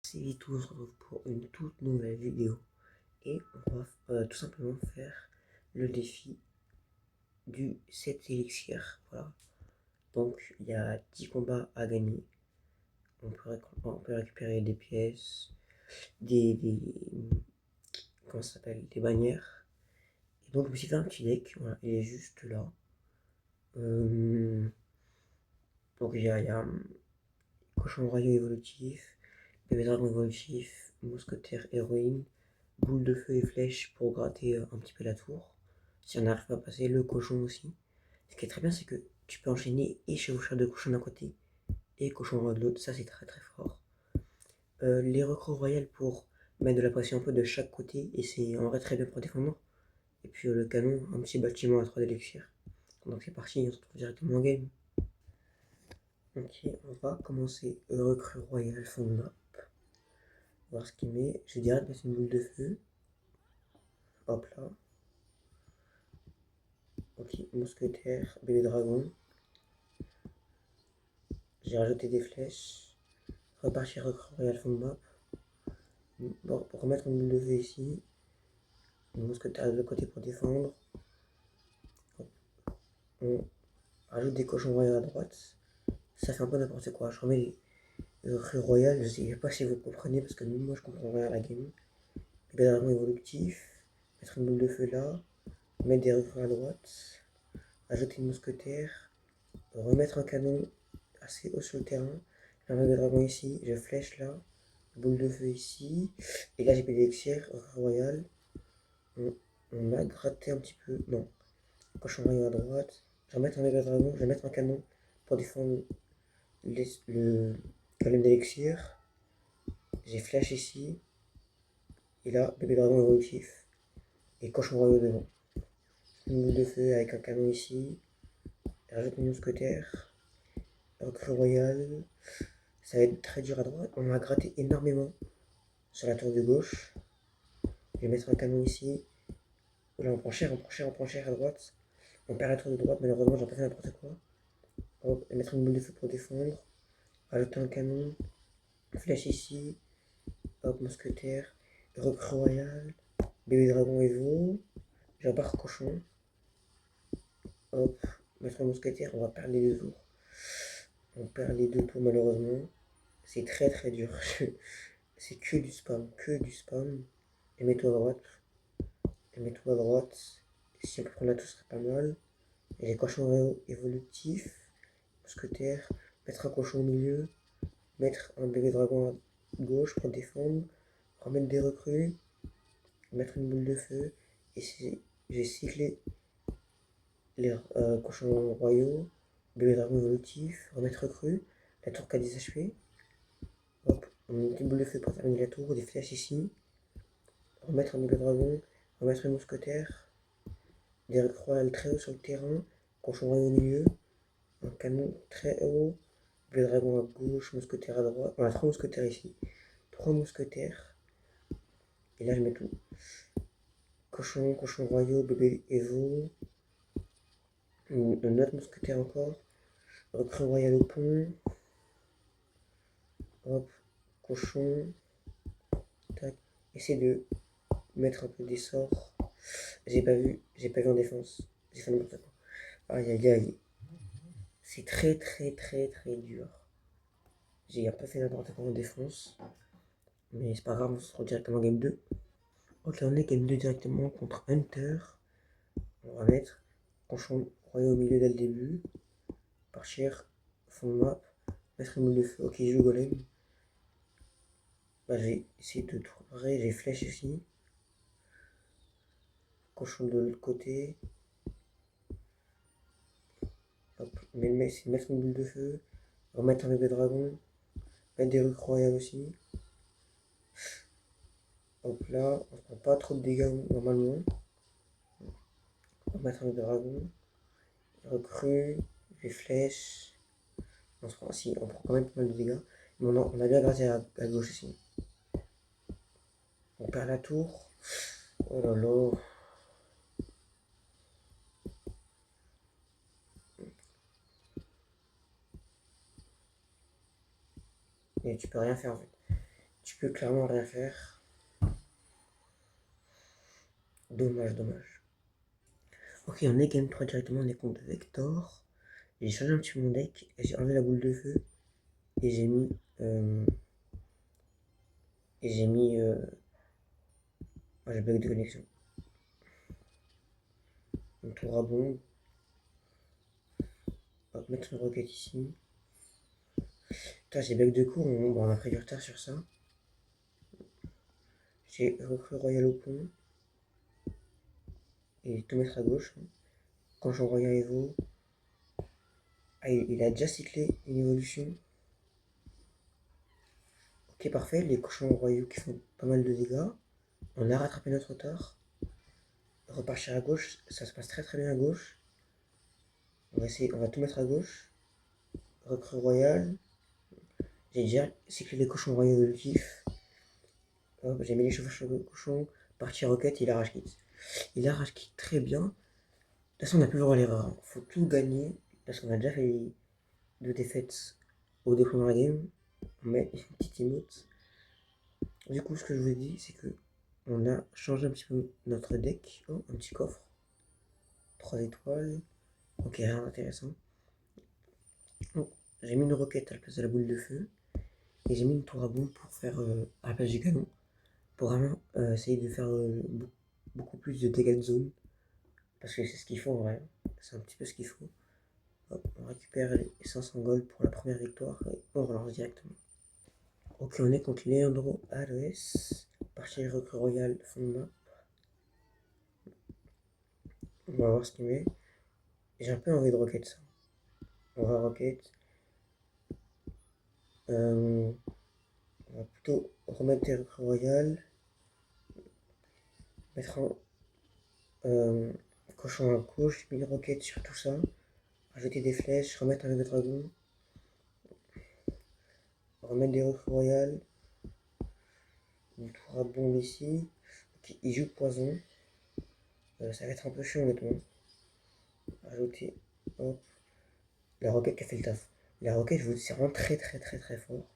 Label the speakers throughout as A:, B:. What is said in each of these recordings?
A: Salut tous, on se retrouve pour une toute nouvelle vidéo et on va tout simplement faire le défi du 7 élixirs. Voilà. Donc il y a 10 combats à gagner. On peut récupérer des pièces, des comment ça s'appelle, des bannières. Et donc je me suis fait un petit deck, voilà, il est juste là. Donc il y a cochon royaux évolutif, bébé dragon évolutif, mousquetaire héroïne, boule de feu et flèche pour gratter un petit peu la tour. Si on n'arrive pas à passer, le cochon aussi. Ce qui est très bien, c'est que tu peux enchaîner et chevaucheur de cochon d'un côté et cochon roi de l'autre. Ça, c'est très très fort. Les recrues royales pour mettre de la pression un peu de chaque côté et c'est en vrai très bien pour défendre. Et puis le canon, un petit bâtiment à 3 d'élixirs. Donc c'est parti, on se retrouve directement en game. Ok, on va commencer recrue royale fond de map. Voir ce qu'il met. Je dirais de mettre une boule de feu. Hop là. Ok, mousquetaire, bébé dragon. J'ai rajouté des flèches. Repartir recrue royale fond de map. Bon, pour remettre une boule de feu ici. Une mousquetaire de l'autre côté pour défendre. On rajoute des cochons royaux à droite. Ça fait un peu n'importe quoi. Je remets les recrues royales. Je sais pas si vous comprenez parce que même moi je comprends rien à la game. Bébé dragon évolutif. Mettre une boule de feu là. Mettre des recrues à droite. Ajouter une mousquetaire. Remettre un canon assez haut sur le terrain. Un bébé dragon ici. Je flèche là. Boule de feu ici. Et là j'ai payé l'élixir. Recrue royale. On a gratté un petit peu. Non. Cochon royaux à droite. Je vais remettre un bébé dragon. Je vais mettre un canon pour défendre le golem d'élixir. J'ai flèche ici. Et là, bébé dragon évolutif. Et cochon royaux devant. Une boule de feu avec un canon ici. Rajoute une mousquetaire. Recrue royale. Ça va être très dur à droite. On a gratté énormément sur la tour de gauche. Je vais mettre un canon ici. Là, on prend cher, on prend cher, on prend cher à droite. On perd la tour de droite, malheureusement, j'ai pas fait n'importe quoi. Hop, mettre une boule de feu pour défendre. Rajouter un canon. Flèche ici. Hop, mousquetaire. Recrue royale. Bébé dragon Evo. J'embarque cochon. Hop, mettre un mousquetaire. On va perdre les deux tours. On perd les deux tours, malheureusement. C'est très très dur. C'est que du spam, que du spam. Et mets-toi à droite. Et mets-toi à droite. Et si on peut prendre la tour, ce serait pas mal. Et les cochons évolutifs. Mousquetaire. Mettre un cochon au milieu. Mettre un bébé dragon à gauche pour défendre. Remettre des recrues. Mettre une boule de feu. Et j'ai cyclé les cochons royaux. Bébé dragon évolutif. Remettre recrue. La tour K10 HP. Hop, on met une petite boule de feu pour terminer la tour. Des flèches ici. Remettre un bébé dragon. Remettre une mousquetaire. Des recrues royales très haut sur le terrain. Cochon royaux au milieu. Un canon très haut. Bébé dragon à gauche. Mousquetaire à droite. On a 3 mousquetaires ici. 3 mousquetaires. Et là, je mets tout. Cochon royaux, bébé Evo. Un autre mousquetaire encore. Recrue royale au pont. Hop. Cochon. Tac. Essayer de mettre un peu des sorts. J'ai pas vu en défense. J'ai fait n'importe quoi. Aïe aïe aïe. C'est très très très très dur. J'ai un peu fait n'importe quoi en défense. Mais c'est pas grave, on se retrouve directement en game 2. Ok, on est game 2 directement contre Hunter. On va mettre cochon royal au milieu dès le début. Partir, fond de map, mettre une boule de feu. Ok, je joue golem. Bah, j'ai essayé de tout préparer. J'ai flèche ici. Cochon de l'autre côté. Hop, mais mettre une boule de feu. Remettre un bébé dragon. Mettre des rues royales aussi. Hop là, on se prend pas trop de dégâts normalement. Remettre un bébé dragon. Recrue. Les flèches. On se prend, si, on prend quand même pas mal de dégâts. Mais on a bien gratté à gauche ici. On perd la tour. Oh là là. Et tu peux rien faire en fait. Tu peux clairement rien faire. Dommage, dommage. Ok, on est game 3 directement, on est contre Vector. J'ai changé un petit peu mon deck, j'ai enlevé la boule de feu et j'ai mis. Et j'ai mis. Oh, j'ai bug de connexion. Un tour à bombe. On va mettre une roquette ici. Putain, j'ai bug de cours, on a pris du retard sur ça. J'ai recru Royal au pont. Et tout mettre à gauche. Quand je Royal Evo. Ah, il a déjà cyclé une évolution. Ok, parfait. Les cochons royaux qui font pas mal de dégâts. On a rattrapé notre retard. Repartir à gauche, ça se passe très très bien à gauche. On va essayer, on va tout mettre à gauche. Recrue royal. J'ai déjà cyclé les cochons royaux évolutifs. Hop, j'ai mis les chauffages sur le cochon. Partie roquette, il arrache quitte. Il arrache quitte très bien. De toute façon, on n'a plus le droit à l'erreur. Faut tout gagner. Parce qu'on a déjà fait 2 défaites au début de la game. On met une petite emote. Du coup, ce que je vous ai dit, c'est que on a changé un petit peu notre deck. Oh, un petit coffre. 3 étoiles. Ok, rien d'intéressant. Oh, j'ai mis une roquette à la place de la boule de feu. Et j'ai mis une tour à bombe pour faire à la place du canon. Pour vraiment essayer de faire beaucoup plus de dégâts de zone. Parce que c'est ce qu'il faut en vrai. C'est un petit peu ce qu'il faut. Hop, on récupère les 500 gold pour la première victoire et on relance directement. Ok, on est contre Leandro Aloes. Partie recrue royale, fond de map. On va voir ce qu'il met. J'ai un peu envie de rocket ça. On va rocket. On va plutôt remettre des recrues royales. Mettre un cochon à gauche, une roquette sur tout ça. Rajouter des flèches, remettre un bébé dragon. Remettre des recrues royales. Une tour à bombe ici. Okay, il joue poison. Ça va être un peu chiant honnêtement. Rajouter. Hop. La roquette qui a fait le taf. La roquette, je vous dis, c'est vraiment très très très très fort.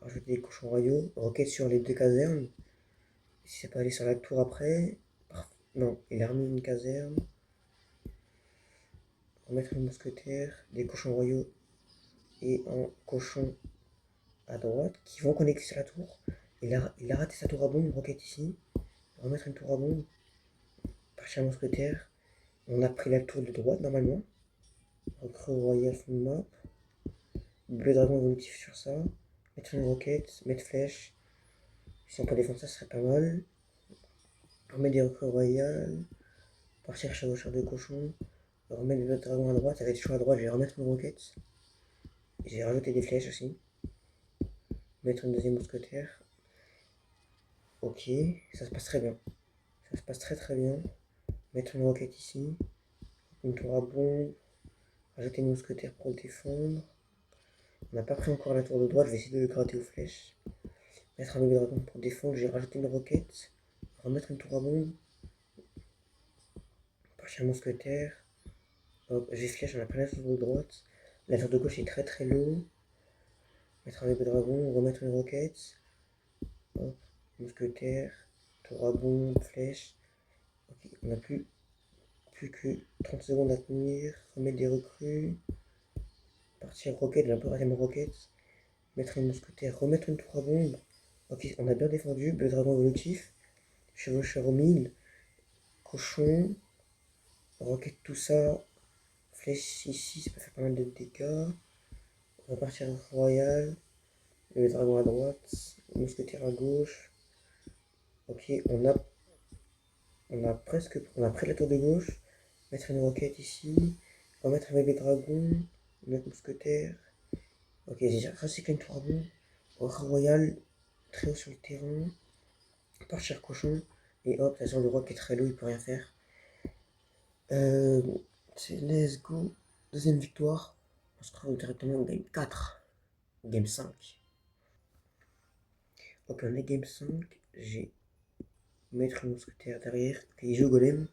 A: Rajouter des cochons royaux. Roquette sur les 2 casernes. Si ça peut aller sur la tour après. Non, il a remis une caserne. Remettre une mousquetaire. Des cochons royaux. Et un cochon à droite. Qui vont connecter sur la tour. Il a raté sa tour à bombe. Une roquette ici. Remettre une tour à bombe. Partir à mousquetaire. On a pris la tour de droite normalement. Recrue royal fond de map. Bleu dragon évolutif sur ça. Mettre une roquette. Mettre flèche. Si on peut défendre ça, ce serait pas mal. Remettre des recrues royales. Partir chevaucheur de cochon. Remettre le dragon à droite. Ça va être chaud à droite. Je vais remettre une roquette. J'ai rajouté des flèches aussi. Mettre une deuxième mousquetaire. Ok, ça se passe très bien. Ça se passe très très bien. Mettre une roquette ici. Une tour à bombe. Rajouter une mousquetaire pour le défendre. On n'a pas pris encore la tour de droite. Je vais essayer de le gratter aux flèches. Mettre un bébé dragon pour défendre. J'ai rajouté une roquette. Remettre une tour à bombe. Partir mousquetaire. Hop, j'ai flèche, on a pris la tour de droite. La tour de gauche est très très low. Mettre un bébé dragon, remettre une roquette. Hop, mousquetaire, tour à bombe, flèche. Ok, on n'a plus que 30 secondes à tenir. Remettre des recrues. Partir roquette, j'ai un peu raté ma roquette. Mettre une mousquetaire, remettre une tour à bombe. Ok, on a bien défendu. Le dragon évolutif. Chevaucheur au 1000. Cochon. Roquette, tout ça. Flèche ici, ça peut faire pas mal de dégâts. On va partir royal. Le dragon à droite. Mousquetaire à gauche. Ok, on a pris la tour de gauche. Mettre une roquette ici. Remettre un bébé dragon. Notre mousquetaire. Ok, j'ai déjà recyclé une tour à bombe. Royal, très haut sur le terrain. Partir cochon. Et hop, la zone le roi qui est très low, il peut rien faire. C'est let's go. Deuxième victoire. On se retrouve directement en game 4. Game 5. Ok, on est game 5. J'ai mettre une mousquetaire derrière. Ok, il joue golem.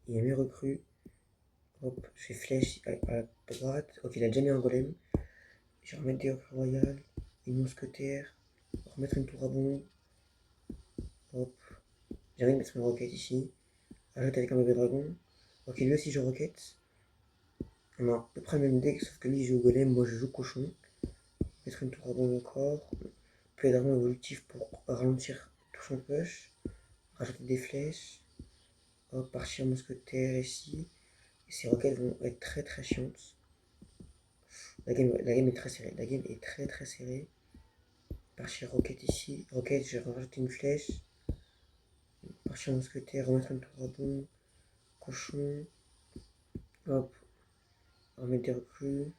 A: Il a mis recrue. Hop, je fais flèche à droite. Ok, il a déjà mis un golem. Je vais remettre des recrues royales. Une mousquetaire. remettre une tour à bombe. Hop. J'ai envie de mettre une roquette ici. Ajouter avec un bébé dragon. Ok, lui aussi je roquette. On a à peu près le même deck, sauf que lui il joue golem, moi je joue cochon. Mettre une tour à bombe encore. Puis dragon évolutif pour ralentir tout son push. Rajouter des flèches. Hop, partir mousquetaire ici. Et ces roquettes vont être très très chiantes. La game est très serrée. La game est très très serrée. Partir roquette ici. Roquette, je vais rajouter une flèche. Partir mousquetaire, remettre une tour à bombe. Cochon. Hop. Remettre des recrues.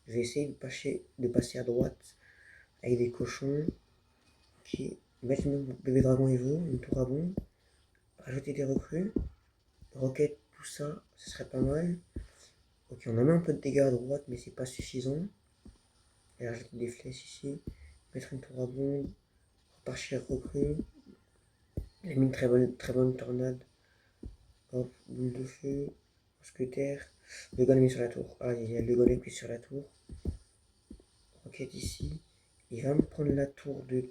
A: Je vais essayer de passer à droite avec des cochons. Ok. Mettre une bébé dragon Evo, une tour à bombe. Rajouter des recrues. Roquette, tout ça, ce serait pas mal. Ok, on a mis un peu de dégâts à droite, mais c'est pas suffisant. Et rajouter des flèches ici. Mettre une tour à bombe. Repartir recrue. Il a mis une très bonne tornade. Hop, boule de feu. Mousquetaire. Le golem est sur la tour. Ah, il y a le golem qui est sur la tour. Roquette ici. Il va me prendre la tour de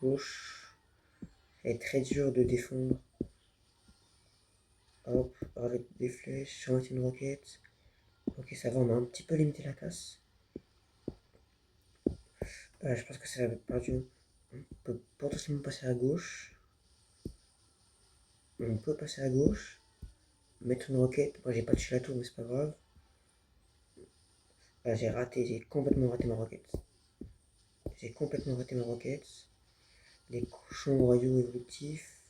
A: gauche. Elle est très dur de défendre. Hop, avec des flèches, remettre une roquette. Ok, ça va, on a un petit peu limité la casse. Je pense que ça va être perdu. On peut potentiellement passer à gauche. On peut passer à gauche. Mettre une roquette. Moi, j'ai pas touché la tour, mais c'est pas grave. J'ai complètement raté ma roquette. J'ai complètement raté ma roquette. Les cochons royaux évolutifs.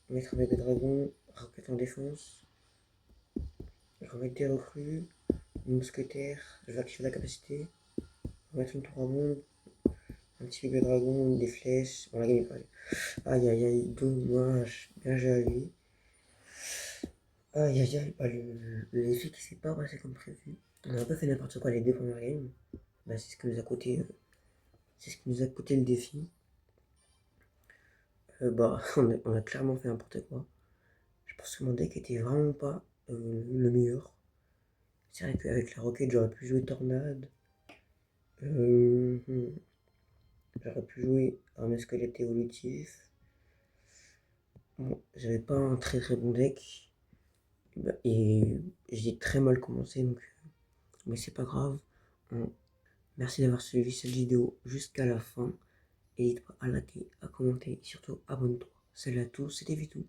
A: Mettre un bébé dragon. Roquette en défense. Remettre des recrues. Une mousquetaire. Je vais activer la capacité. Remettre une tour à bombe. Un petit bébé dragon, des flèches. Bon, la game est perdue. Aïe aïe aïe, dommage. Bien joué à lui. Aïe aïe aïe, le défi qui s'est pas passé comme prévu. On a un peu fait n'importe quoi les deux premières games. Bah, c'est ce qui nous a coûté. C'est ce qui nous a coûté le défi. Bah, on a clairement fait n'importe quoi. Je pense que mon deck était vraiment pas le meilleur. C'est vrai qu'avec la roquette, j'aurais pu jouer tornade. J'aurais pu jouer un squelette évolutif. Bon, j'avais pas un très très bon deck. Et j'ai très mal commencé, donc. Mais c'est pas grave. Merci d'avoir suivi cette vidéo jusqu'à la fin. N'hésite pas à liker, à commenter et surtout abonne-toi. Salut à tous, c'était Vitou.